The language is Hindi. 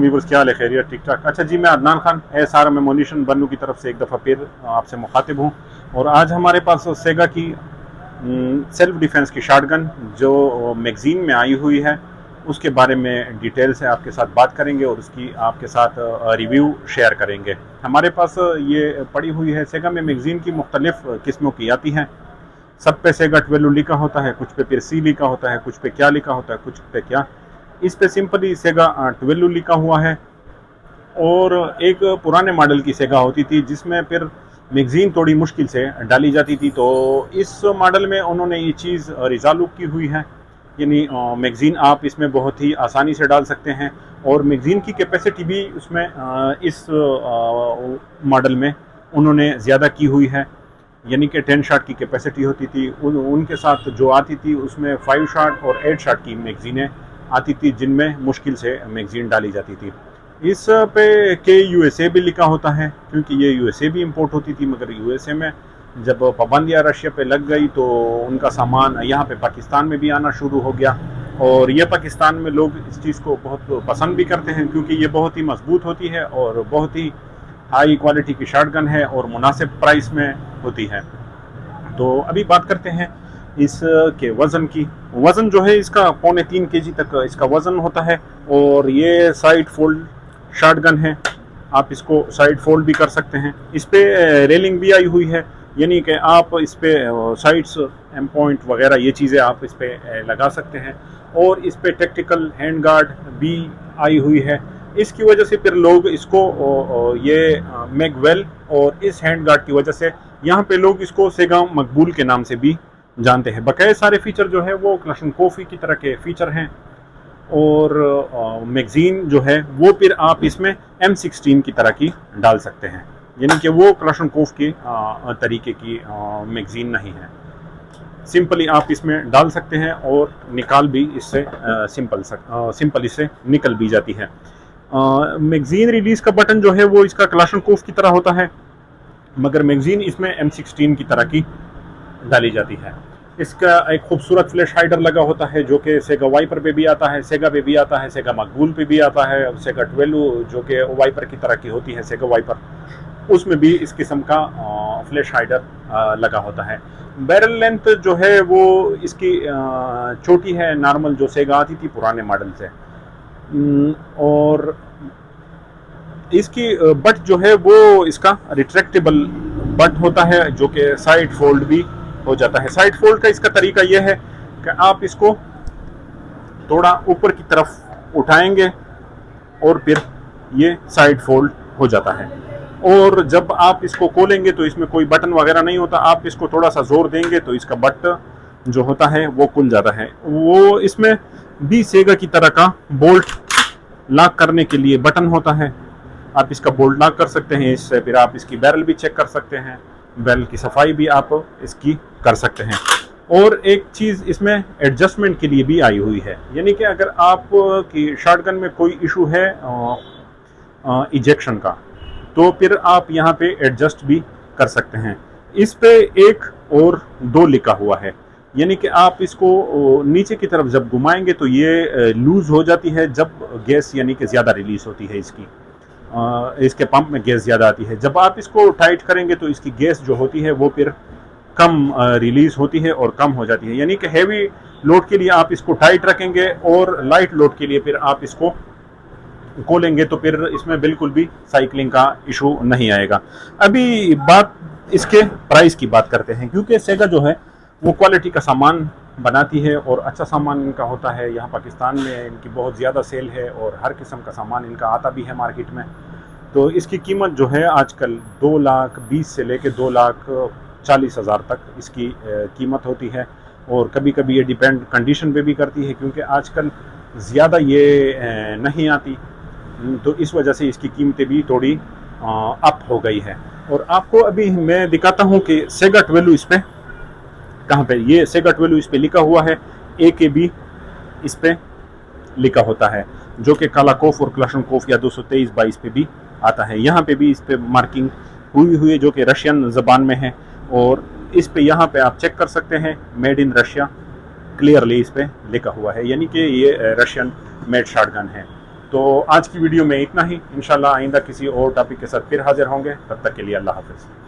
व्यूवर्स, क्या हाल है? खैरियत? ठीक ठाक। अच्छा जी, मैं अदनान खान है सारा मेमोनिशन बन्नू की तरफ से एक दफ़ा फिर आपसे मुखातिब हूँ। और आज हमारे पास सेगा की सेल्फ डिफेंस की शॉटगन जो मैगज़ीन में आई हुई है उसके बारे में डिटेल से आपके साथ बात करेंगे और उसकी आपके साथ रिव्यू शेयर करेंगे। हमारे पास ये पड़ी हुई है। सेगा में मैगज़ीन की मुख्तलिफ किस्मों की आती हैं। सब पे सेगा 12 लिखा होता है, कुछ पे फिर सी लिखा होता है, कुछ पे क्या लिखा होता है, कुछ पे क्या। इस पे सिंपली सेगा 12 लिखा हुआ है। और एक पुराने मॉडल की सेगा होती थी जिसमें फिर मैगज़ीन थोड़ी मुश्किल से डाली जाती थी, तो इस मॉडल में उन्होंने ये चीज़ रिजॉल्व की हुई है। यानी मैगज़ीन आप इसमें बहुत ही आसानी से डाल सकते हैं। और मैगज़ीन की कैपेसिटी भी उसमें इस मॉडल में उन्होंने ज़्यादा की हुई है। यानी कि 10 शॉट की कैपेसिटी होती थी, उनके साथ जो आती थी उसमें 5 शॉट और 8 शॉट की मैगज़ीनें आती थी जिनमें मुश्किल से मैगज़ीन डाली जाती थी। इस पे के यूएसए भी लिखा होता है क्योंकि ये यूएसए भी इंपोर्ट होती थी, मगर यूएसए में जब पाबंदियाँ रशिया पे लग गई तो उनका सामान यहाँ पे पाकिस्तान में भी आना शुरू हो गया। और ये पाकिस्तान में लोग इस चीज़ को बहुत पसंद भी करते हैं क्योंकि ये बहुत ही मजबूत होती है और बहुत ही हाई क्वालिटी की शॉटगन है और मुनासिब प्राइस में होती है। तो अभी बात करते हैं इसके वज़न की। वज़न जो है इसका 2.25 केजी तक इसका वज़न होता है। और ये साइड फोल्ड शॉटगन है, आप इसको साइड फोल्ड भी कर सकते हैं। इस पर रेलिंग भी आई हुई है, यानी कि आप इस पर साइड्स एम पॉइंट वगैरह ये चीज़ें आप इस पर लगा सकते हैं। और इस पर टेक्टिकल हैंड गार्ड भी आई हुई है। इसकी वजह से फिर लोग इसको ये मैगवेल और इस हैंड गार्ड की वजह से यहाँ पे लोग इसको सेगा मकबूल के नाम से भी जानते हैं। बकाया सारे फीचर जो है वो क्लाशनकोफ की तरह के फीचर हैं। और मैगज़ीन जो है वो फिर आप इसमें M16 की तरह की डाल सकते हैं, यानी कि वो क्लाशनकोफ के तरीके की मैगज़ीन नहीं है। सिंपली आप इसमें डाल सकते हैं और निकाल भी इससे सिंपल इससे निकल भी जाती है। मैगज़ीन रिलीज़ का बटन जो है वो इसका क्लाशनकोफ की तरह होता है, मगर मैगज़ीन इसमें M16 की तरह की डाली जाती है। इसका एक खूबसूरत फ्लैश हाइडर लगा होता है जो कि सेगा वाइपर पे भी आता है, सेगा पे भी आता है, सेगा मकबूल पे भी आता है। सेगा 12 जो कि वाइपर की तरह की होती है, सेगा वाइपर, उसमें भी इस किस्म का फ्लैश हाइडर लगा होता है। बैरल लेंथ जो है वो इसकी छोटी है, नॉर्मल जो सेगा आती थी पुराने मॉडल से। और इसकी बट जो है वो इसका रिट्रैक्टेबल बट होता है जो कि साइड फोल्ड भी हो जाता है। साइड फोल्ड का इसका तरीका यह है कि आप इसको थोड़ा ऊपर की तरफ उठाएंगे और फिर ये साइड फोल्ड हो जाता है। और जब आप इसको खोलेंगे तो इसमें कोई बटन वगैरह नहीं होता, आप इसको थोड़ा सा जोर देंगे तो इसका बट जो होता है वो खुल जाता है। वो इसमें भी सेगा की तरह का बोल्ट लॉक करने के लिए बटन होता है, आप इसका बोल्ट लॉक कर सकते हैं। इससे फिर आप इसकी बैरल भी चेक कर सकते हैं, बैरल की सफाई भी आप इसकी कर सकते हैं। और एक चीज़ इसमें एडजस्टमेंट के लिए भी आई हुई है, यानी कि अगर आप की शॉटगन में कोई इशू है इजेक्शन का तो फिर आप यहाँ पे एडजस्ट भी कर सकते हैं। इस पे 1 और 2 लिखा हुआ है, यानी कि आप इसको नीचे की तरफ जब घुमाएंगे तो ये लूज़ हो जाती है जब गैस यानी कि ज़्यादा रिलीज़ होती है इसके पंप में गैस ज़्यादा आती है। जब आप इसको टाइट करेंगे तो इसकी गैस जो होती है वो फिर कम रिलीज़ होती है और कम हो जाती है। यानी कि हैवी लोड के लिए आप इसको टाइट रखेंगे और लाइट लोड के लिए फिर आप इसको खोलेंगे तो फिर इसमें बिल्कुल भी साइकिलिंग का इशू नहीं आएगा। अभी बात इसके प्राइस की बात करते हैं, क्योंकि सेगा जो है वो क्वालिटी का सामान बनाती है और अच्छा सामान इनका होता है। यहाँ पाकिस्तान में इनकी बहुत ज़्यादा सेल है और हर किस्म का सामान इनका आता भी है मार्केट में। तो इसकी कीमत जो है आजकल 2,20,000 से लेके 2,40,000 तक इसकी कीमत होती है। और कभी कभी ये डिपेंड कंडीशन पे भी करती है, क्योंकि आजकल ज़्यादा ये नहीं आती, तो इस वजह से इसकी कीमतें भी थोड़ी अप हो गई है। और आपको अभी मैं दिखाता हूँ कि सेगा 12 इस पर कहाँ पे, ये सेगा 12 इस पे लिखा हुआ है, AKB इस पे लिखा होता है, जो कि कालाकोफ और क्लाशनकोफ या 223/22 पे भी आता है। यहाँ पे भी इस पे मार्किंग हुई है जो कि रशियन ज़बान में है। और इस पे यहाँ पे आप चेक कर सकते हैं मेड इन रशिया क्लियरली इस पे लिखा हुआ है, यानी कि ये रशियन मेड शॉटगन है। तो आज की वीडियो में इतना ही। इंशाल्लाह आइंदा किसी और टॉपिक के साथ फिर हाजिर होंगे। तब तक के लिए अल्लाह हाफिज़।